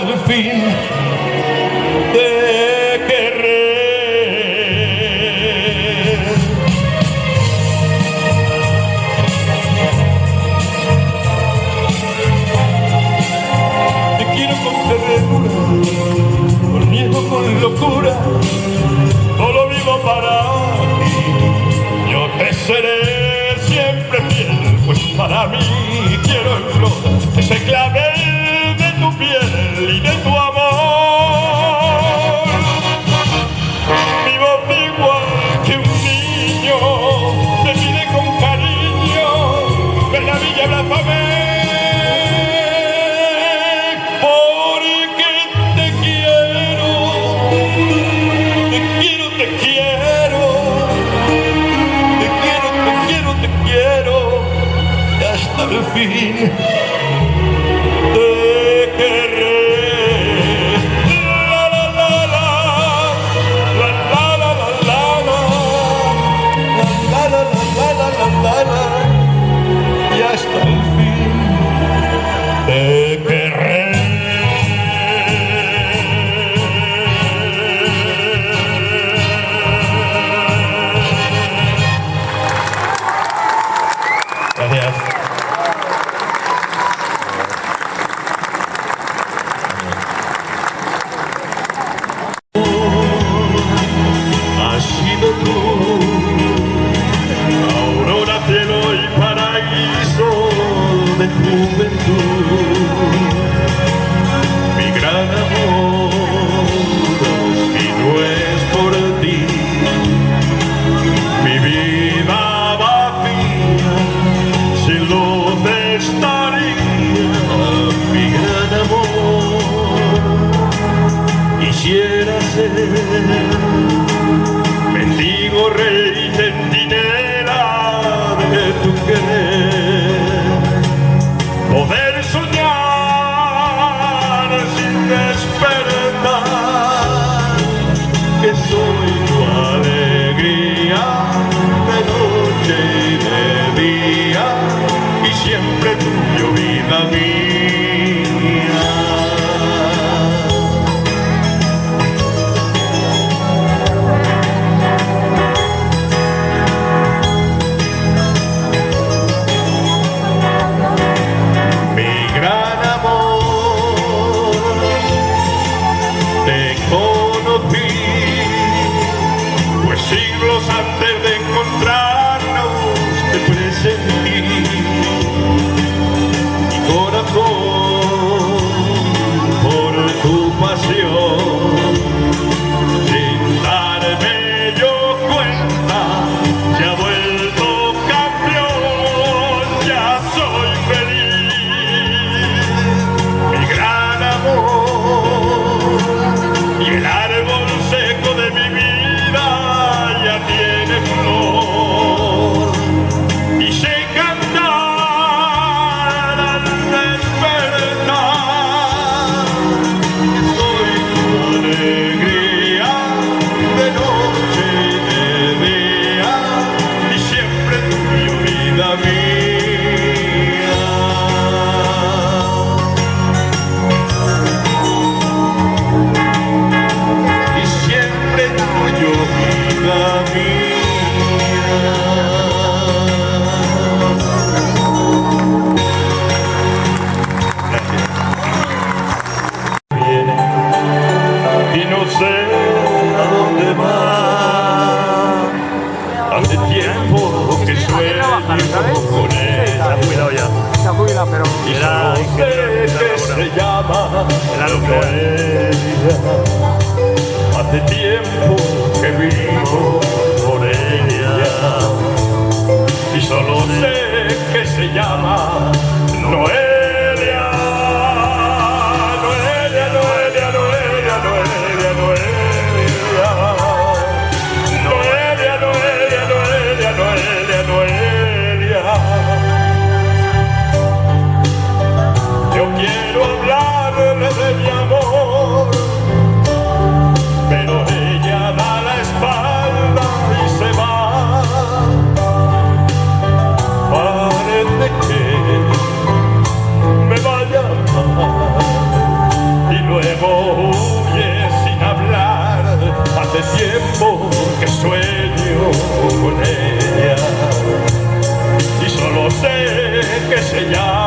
el fin de querer. Te quiero con ternura, con miedo, con locura, solo vivo para ti. Yo te seré siempre fiel, pues para mí quiero en flor ese clavel de tu piel y de tu amor. Mi voz igual que un niño te pide con cariño, ven a mí y abrázame, porque te quiero, te quiero, te quiero, te quiero, te quiero, te quiero, y hasta el fin de querer. La la la la, la la la la la, la la la la la la, y hasta el fin de querer. Gracias. Has sido tú, aurora, cielo y paraíso de juventud, mi gran amor, si no es por ti, mi vida vacía, sin luz estaría, mi gran amor. Quisiera ser mendigo, rey, centinela de tu querer, poder soñar sin despertar, que soy tu alegría de noche y de día, y siempre tuyo, vida mía. Siglos antes de encontrarnos te presentí mi corazón por tu pasión, sin darme yo cuenta se ha vuelto campeón, ya soy feliz, mi gran amor, y el árbol seco de mi vida tiene flor, y sé cantar al despertar, soy tu alegría de noche y de día, y siempre tuyo, vida mía. Y siempre tuyo, vida mía. Viene y no sé a dónde va. Hace tiempo que sueño con ella. Cuidado ya. Se ha jubilado, pero... Y solo sé que se llama Noelia. Hace tiempo que vivo por ella, y solo sé que se llama Noelia. Noelia, Noelia, Noelia, Noelia, Noelia. Noelia, Noelia, Noelia, Noelia, Noelia. Yo quiero hablarle de mi amor, pero ella da la espalda y se va. Parece que luego huye sin hablar. Hace tiempo que sueño con ella y solo sé que se llama